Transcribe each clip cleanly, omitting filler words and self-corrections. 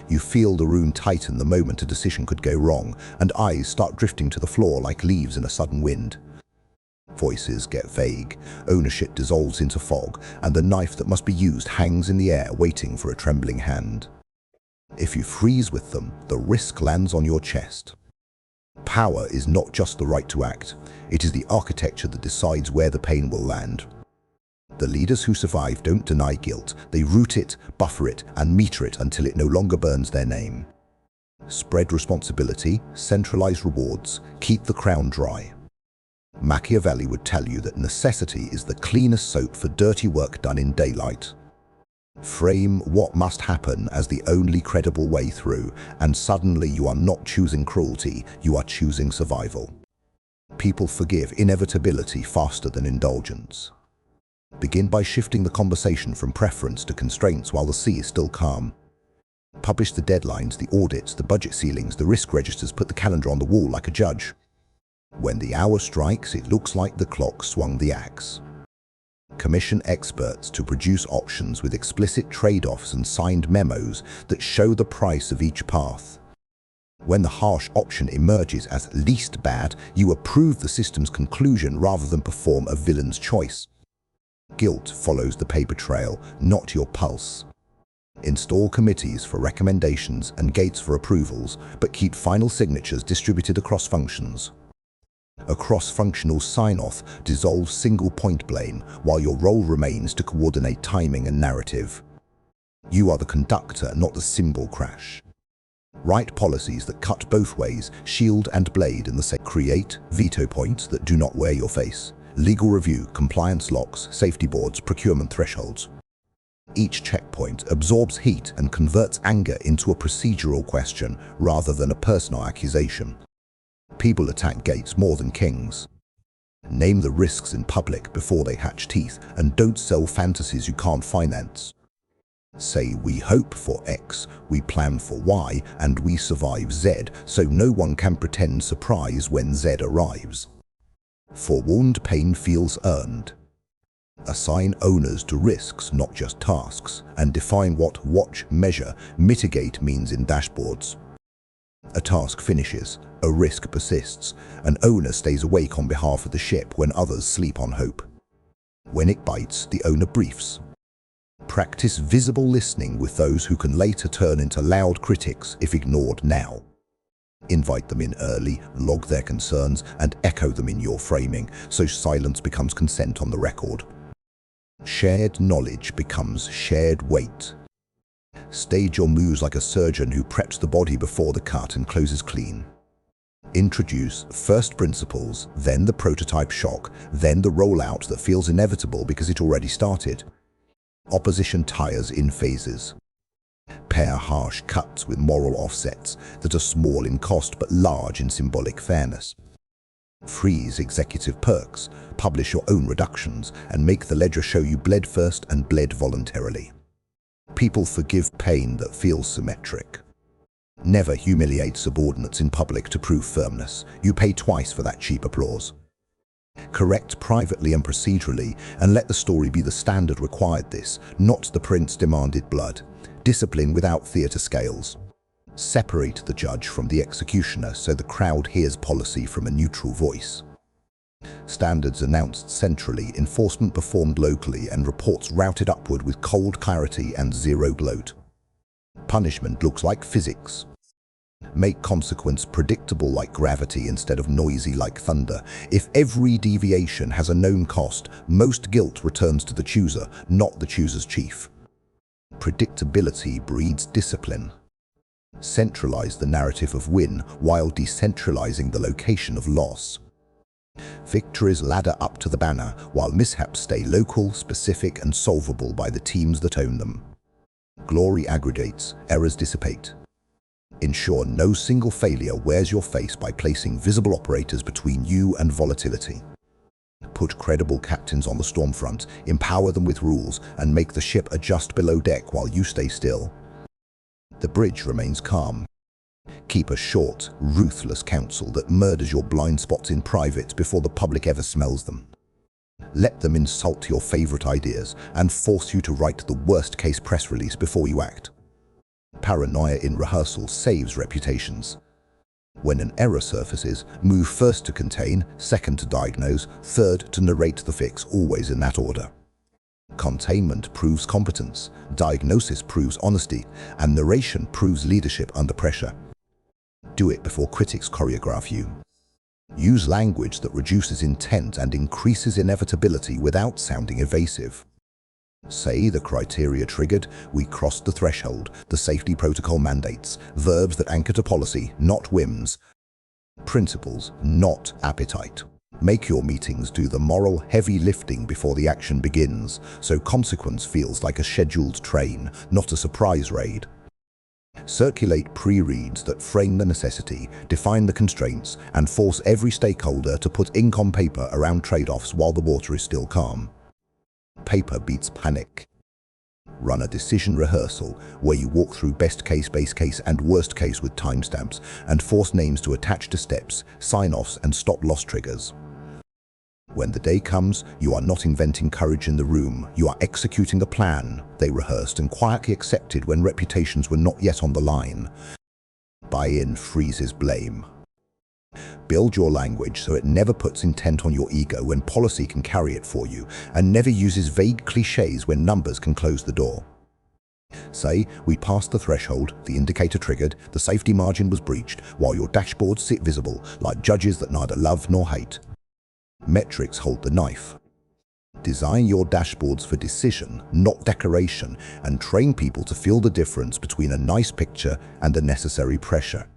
You feel the room tighten the moment a decision could go wrong, and eyes start drifting to the floor like leaves in a sudden wind. Voices get vague, ownership dissolves into fog, and the knife that must be used hangs in the air waiting for a trembling hand. If you freeze with them, the risk lands on your chest. Power is not just the right to act, it is the architecture that decides where the pain will land. The leaders who survive don't deny guilt, they root it, buffer it, and meter it until it no longer burns their name. Spread responsibility, centralize rewards, keep the crown dry. Machiavelli would tell you that necessity is the cleanest soap for dirty work done in daylight. Frame what must happen as the only credible way through, and suddenly you are not choosing cruelty, you are choosing survival. People forgive inevitability faster than indulgence. Begin by shifting the conversation from preference to constraints while the sea is still calm. Publish the deadlines, the audits, the budget ceilings, the risk registers, put the calendar on the wall like a judge. When the hour strikes, it looks like the clock swung the axe. Commission experts to produce options with explicit trade-offs and signed memos that show the price of each path. When the harsh option emerges as least bad, you approve the system's conclusion rather than perform a villain's choice. Guilt follows the paper trail, not your pulse. Install committees for recommendations and gates for approvals, but keep final signatures distributed across functions. A cross-functional sign-off dissolves single-point blame, while your role remains to coordinate timing and narrative. You are the conductor, not the cymbal crash. Write policies that cut both ways, shield and blade in the same. Create veto points that do not wear your face. Legal review, compliance locks, safety boards, procurement thresholds. Each checkpoint absorbs heat and converts anger into a procedural question rather than a personal accusation. People attack gates more than kings. Name the risks in public before they hatch teeth, and don't sell fantasies you can't finance. Say, we hope for X, we plan for Y, and we survive Z, so no one can pretend surprise when Z arrives. Forewarned pain feels earned. Assign owners to risks, not just tasks, and define what watch, measure, mitigate means in dashboards. A task finishes, a risk persists, an owner stays awake on behalf of the ship when others sleep on hope. When it bites, the owner briefs. Practice visible listening with those who can later turn into loud critics if ignored now. Invite them in early, log their concerns, and echo them in your framing, so silence becomes consent on the record. Shared knowledge becomes shared weight. Stage your moves like a surgeon who preps the body before the cut and closes clean. Introduce first principles, then the prototype shock, then the rollout that feels inevitable because it already started. Opposition tires in phases. Pair harsh cuts with moral offsets that are small in cost but large in symbolic fairness. Freeze executive perks, publish your own reductions, and make the ledger show you bled first and bled voluntarily. People forgive pain that feels symmetric. Never humiliate subordinates in public to prove firmness. You pay twice for that cheap applause. Correct privately and procedurally, and let the story be the standard required this, not the prince demanded blood. Discipline without theatre scales. Separate the judge from the executioner so the crowd hears policy from a neutral voice. Standards announced centrally, enforcement performed locally, and reports routed upward with cold clarity and zero bloat. Punishment looks like physics. Make consequence predictable like gravity instead of noisy like thunder. If every deviation has a known cost, most guilt returns to the chooser, not the chooser's chief. Predictability breeds discipline. Centralize the narrative of win while decentralizing the location of loss. Victories ladder up to the banner, while mishaps stay local, specific, and solvable by the teams that own them. Glory aggregates, errors dissipate. Ensure no single failure wears your face by placing visible operators between you and volatility. Put credible captains on the storm front, empower them with rules, and make the ship adjust below deck while you stay still. The bridge remains calm. Keep a short, ruthless counsel that murders your blind spots in private before the public ever smells them. Let them insult your favorite ideas and force you to write the worst-case press release before you act. paranoia in rehearsal saves reputations. When an error surfaces, move first to contain, second to diagnose, third to narrate the fix, always in that order. Containment proves competence, diagnosis proves honesty, and narration proves leadership under pressure. Do it before critics choreograph you. Use language that reduces intent and increases inevitability without sounding evasive. Say the criteria triggered, we crossed the threshold, the safety protocol mandates, verbs that anchor to policy, not whims. Principles, not appetite. Make your meetings do the moral heavy lifting before the action begins, so consequence feels like a scheduled train, not a surprise raid. Circulate pre-reads that frame the necessity, define the constraints, and force every stakeholder to put ink on paper around trade-offs while the water is still calm. Paper beats panic. Run a decision rehearsal where you walk through best case, base case, and worst case with timestamps, and force names to attach to steps, sign-offs, and stop-loss triggers. When the day comes, you are not inventing courage in the room, you are executing a plan they rehearsed and quietly accepted when reputations were not yet on the line. Buy-in freezes blame. Build your language so it never puts intent on your ego when policy can carry it for you, and never uses vague cliches when numbers can close the door. Say, we passed the threshold, the indicator triggered, the safety margin was breached, while your dashboards sit visible like judges that neither love nor hate. Metrics hold the knife. Design your dashboards for decision, not decoration, and train people to feel the difference between a nice picture and the necessary pressure.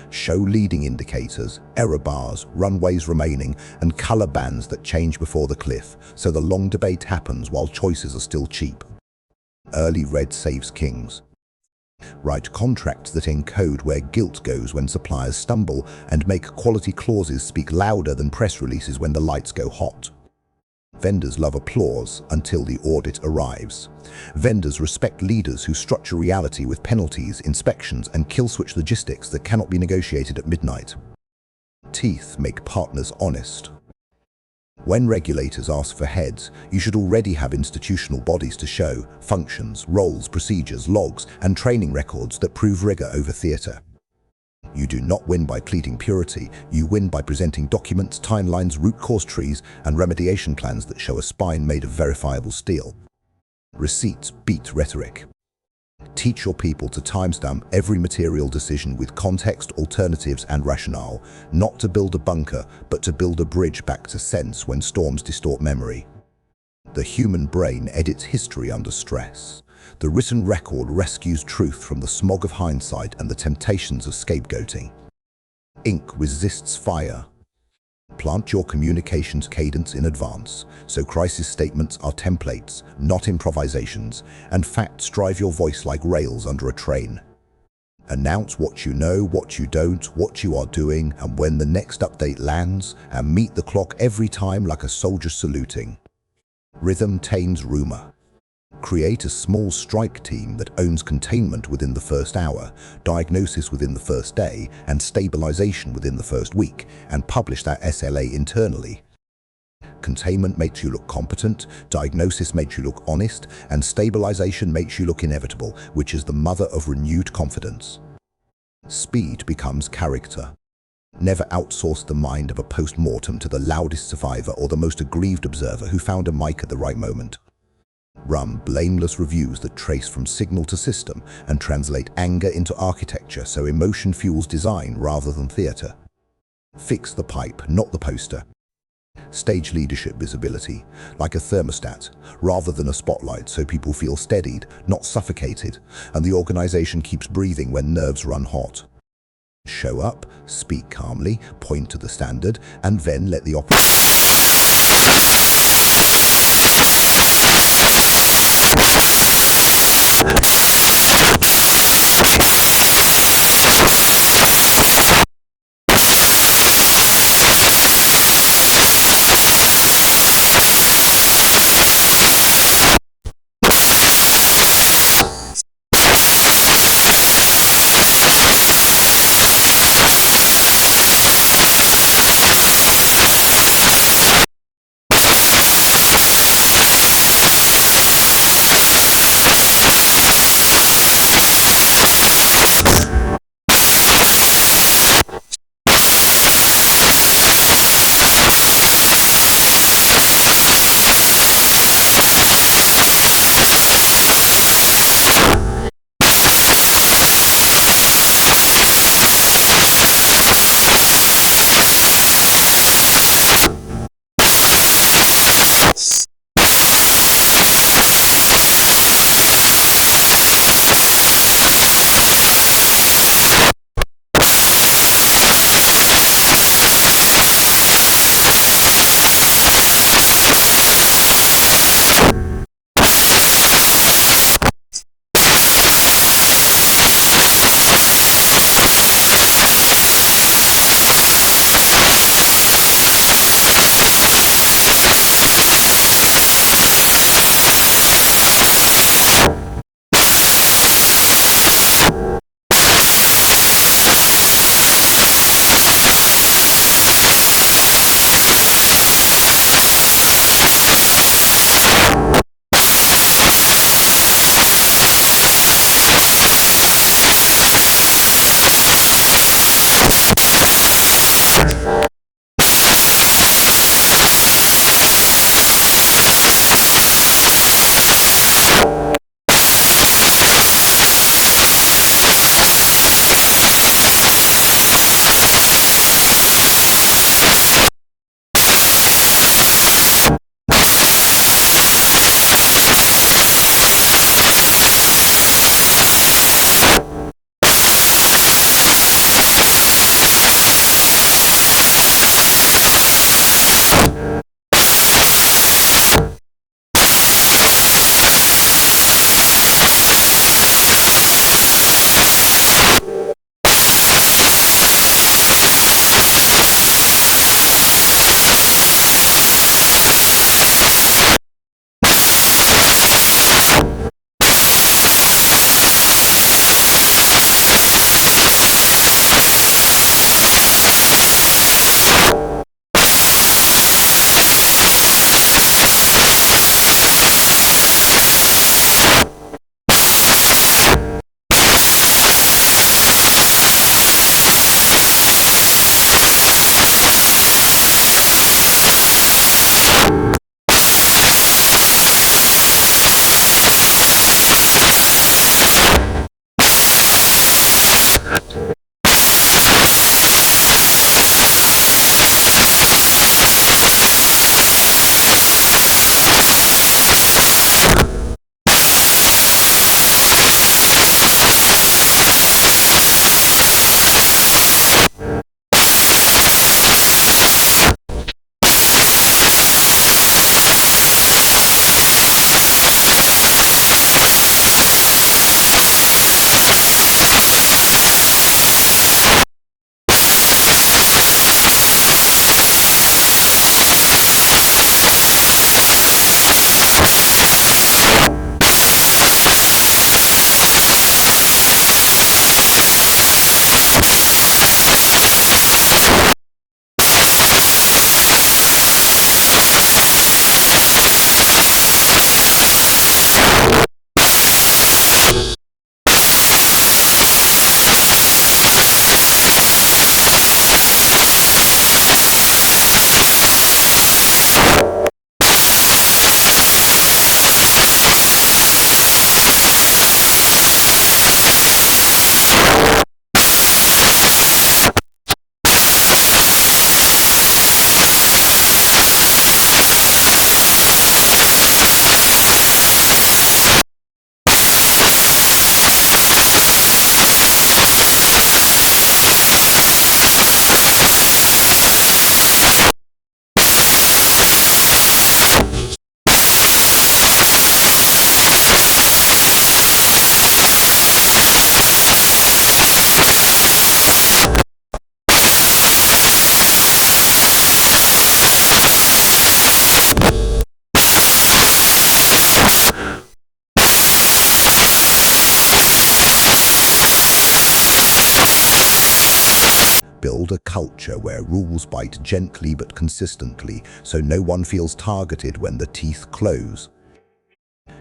Show leading indicators, error bars, runways remaining, and color bands that change before the cliff, so the long debate happens while choices are still cheap. Early red saves kings. Write contracts that encode where guilt goes when suppliers stumble, and make quality clauses speak louder than press releases when the lights go hot. Vendors love applause until the audit arrives. Vendors respect leaders who structure reality with penalties, inspections, and kill-switch logistics that cannot be negotiated at midnight. Teeth make partners honest. When regulators ask for heads, you should already have institutional bodies to show, functions, roles, procedures, logs, and training records that prove rigor over theatre. You do not win by pleading purity, you win by presenting documents, timelines, root cause trees, and remediation plans that show a spine made of verifiable steel. Receipts beat rhetoric. Teach your people to timestamp every material decision with context, alternatives, and rationale, not to build a bunker, but to build a bridge back to sense when storms distort memory. The human brain edits history under stress. The written record rescues truth from the smog of hindsight and the temptations of scapegoating. Ink resists fire. Plant your communications cadence in advance, so crisis statements are templates, not improvisations, and facts drive your voice like rails under a train. Announce what you know, what you don't, what you are doing, and when the next update lands, and meet the clock every time like a soldier saluting. Rhythm tames rumor. Create a small strike team that owns containment within the first hour, diagnosis within the first day, and stabilization within the first week, and publish that SLA internally. Containment makes you look competent, diagnosis makes you look honest, and stabilization makes you look inevitable, which is the mother of renewed confidence. Speed becomes character. Never outsource the mind of a post-mortem to the loudest survivor or the most aggrieved observer who found a mic at the right moment. Run blameless reviews that trace from signal to system and translate anger into architecture so emotion fuels design rather than theatre. Fix the pipe, not the poster. Stage leadership visibility, like a thermostat, rather than a spotlight so people feel steadied, not suffocated, and the organization keeps breathing when nerves run hot. Show up, speak calmly, point to the standard, and then let the Build a culture where rules bite gently but consistently, so no one feels targeted when the teeth close.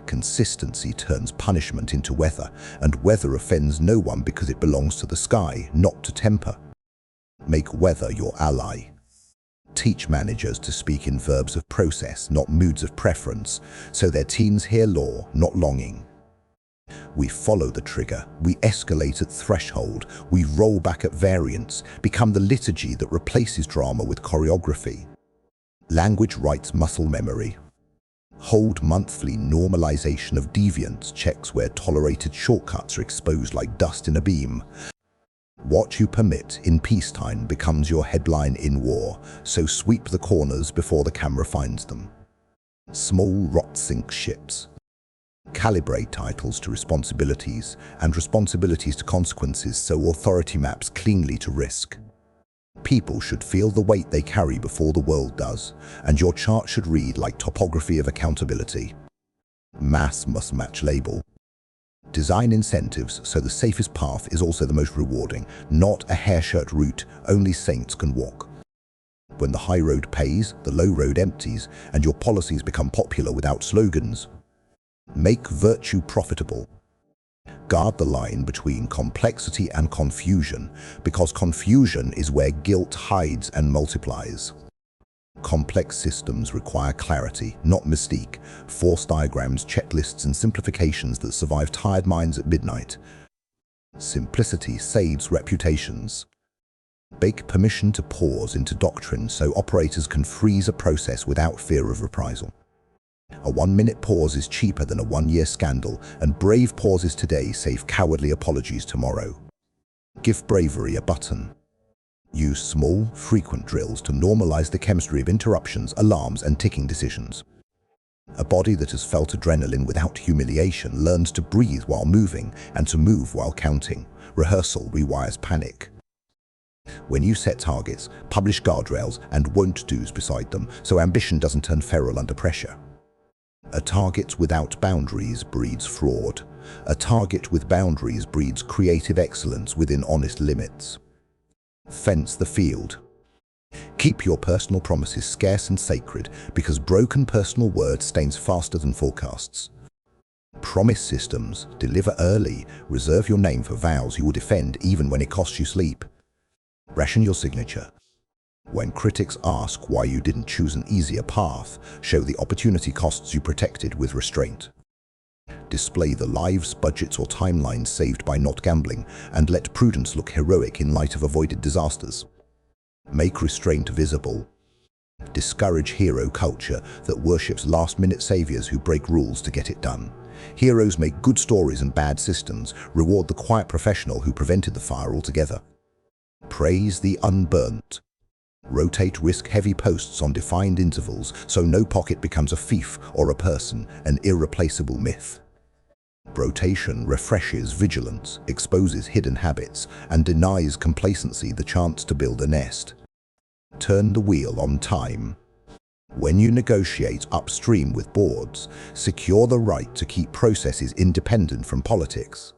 Consistency turns punishment into weather, and weather offends no one because it belongs to the sky, not to temper. Make weather your ally. Teach managers to speak in verbs of process, not moods of preference, so their teams hear law, not longing. We follow the trigger, we escalate at threshold, we roll back at variance, become the liturgy that replaces drama with choreography. Language writes muscle memory. Hold monthly normalization of deviance checks where tolerated shortcuts are exposed like dust in a beam. What you permit in peacetime becomes your headline in war, so sweep the corners before the camera finds them. Small rot sink ships. Calibrate titles to responsibilities and responsibilities to consequences so authority maps cleanly to risk. People should feel the weight they carry before the world does, and your chart should read like topography of accountability. Mass must match label. Design incentives so the safest path is also the most rewarding, not a hair-shirt route only saints can walk. When the high road pays, the low road empties, and your policies become popular without slogans. Make virtue profitable. Guard the line between complexity and confusion, because confusion is where guilt hides and multiplies. Complex systems require clarity, not mystique, force diagrams, checklists, and simplifications that survive tired minds at midnight. Simplicity saves reputations. Bake permission to pause into doctrine so operators can freeze a process without fear of reprisal. A 1-minute pause is cheaper than a 1-year scandal, and brave pauses today save cowardly apologies tomorrow. Give bravery a button. Use small, frequent drills to normalize the chemistry of interruptions, alarms, and ticking decisions. A body that has felt adrenaline without humiliation learns to breathe while moving and to move while counting. Rehearsal rewires panic. When you set targets, publish guardrails and won't-dos beside them so ambition doesn't turn feral under pressure. A target without boundaries breeds fraud. A target with boundaries breeds creative excellence within honest limits. Fence the field. Keep your personal promises scarce and sacred because broken personal word stains faster than forecasts. Promise systems, deliver early, reserve your name for vows you will defend even when it costs you sleep. Ration your signature. When critics ask why you didn't choose an easier path, show the opportunity costs you protected with restraint. Display the lives, budgets, or timelines saved by not gambling, and let prudence look heroic in light of avoided disasters. Make restraint visible. Discourage hero culture that worships last-minute saviors who break rules to get it done. Heroes make good stories and bad systems, reward the quiet professional who prevented the fire altogether. Praise the unburnt. Rotate risk-heavy posts on defined intervals so no pocket becomes a fief or a person, an irreplaceable myth. Rotation refreshes vigilance, exposes hidden habits, and denies complacency the chance to build a nest. Turn the wheel on time. When you negotiate upstream with boards, secure the right to keep processes independent from politics.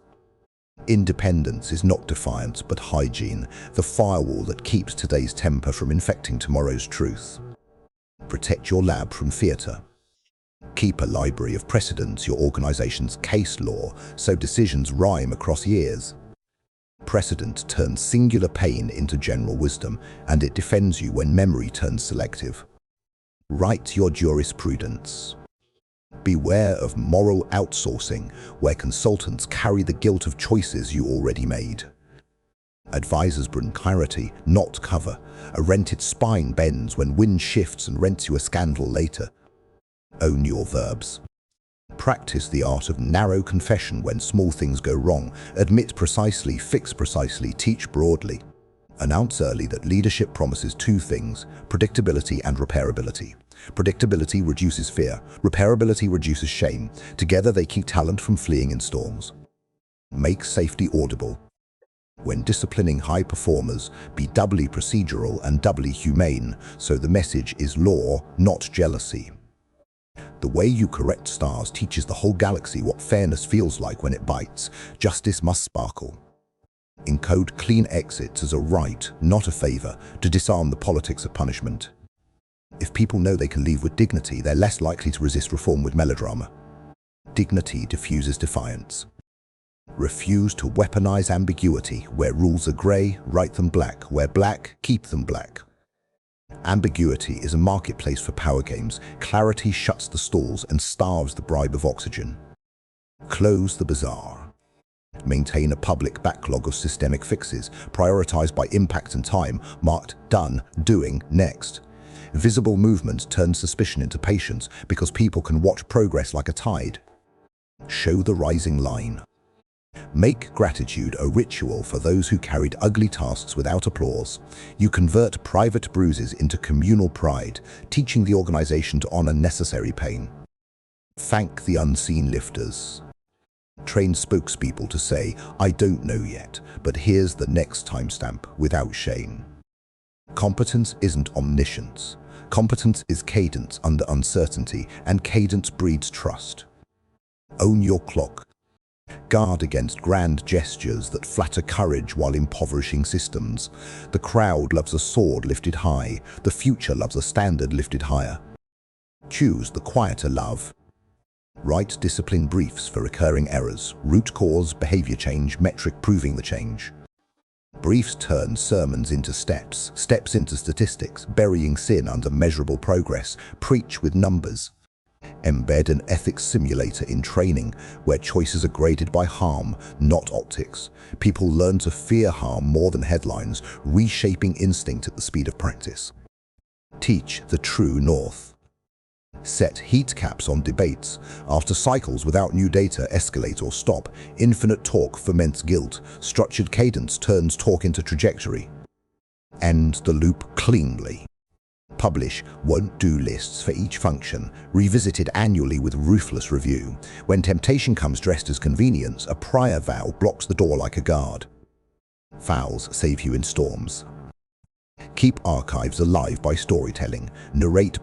Independence is not defiance but hygiene, the firewall that keeps today's temper from infecting tomorrow's truth. Protect your lab from theatre. Keep a library of precedents, your organization's case law, so decisions rhyme across years. Precedent turns singular pain into general wisdom, and it defends you when memory turns selective. Write your jurisprudence. Beware of moral outsourcing, where consultants carry the guilt of choices you already made. Advisors bring clarity, not cover. A rented spine bends when wind shifts and rents you a scandal later. Own your verbs. Practice the art of narrow confession when small things go wrong. Admit precisely, fix precisely, teach broadly. Announce early that leadership promises two things: predictability and repairability. Predictability reduces fear. Repairability reduces shame. Together they keep talent from fleeing in storms. Make safety audible. When disciplining high performers, be doubly procedural and doubly humane, so the message is law, not jealousy. The way you correct stars teaches the whole galaxy what fairness feels like when it bites. Justice must sparkle. Encode clean exits as a right, not a favor, to disarm the politics of punishment. If people know they can leave with dignity, they're less likely to resist reform with melodrama. Dignity diffuses defiance. Refuse to weaponize ambiguity. Where rules are grey, write them black. Where black, keep them black. Ambiguity is a marketplace for power games. Clarity shuts the stalls and starves the bribe of oxygen. Close the bazaar. Maintain a public backlog of systemic fixes, prioritized by impact and time, marked done, doing, next. Visible movement turns suspicion into patience because people can watch progress like a tide. Show the rising line. Make gratitude a ritual for those who carried ugly tasks without applause. You convert private bruises into communal pride, teaching the organization to honor necessary pain. Thank the unseen lifters. Train spokespeople to say, I don't know yet, but here's the next timestamp, without shame. Competence isn't omniscience. Competence is cadence under uncertainty, and cadence breeds trust. Own your clock. Guard against grand gestures that flatter courage while impoverishing systems. The crowd loves a sword lifted high. The future loves a standard lifted higher. Choose the quieter love. Write discipline briefs for recurring errors, root cause, behavior change, metric proving the change. Briefs turn sermons into steps, steps into statistics, burying sin under measurable progress. Preach with numbers. Embed an ethics simulator in training where choices are graded by harm, not optics. People learn to fear harm more than headlines, reshaping instinct at the speed of practice. Teach the true north. Set heat caps on debates. After cycles without new data escalate or stop, infinite talk ferments guilt. Structured cadence turns talk into trajectory. End the loop cleanly. Publish won't-do lists for each function, revisited annually with ruthless review. When temptation comes dressed as convenience, a prior vow blocks the door like a guard. Vows save you in storms. Keep archives alive by storytelling. Narrate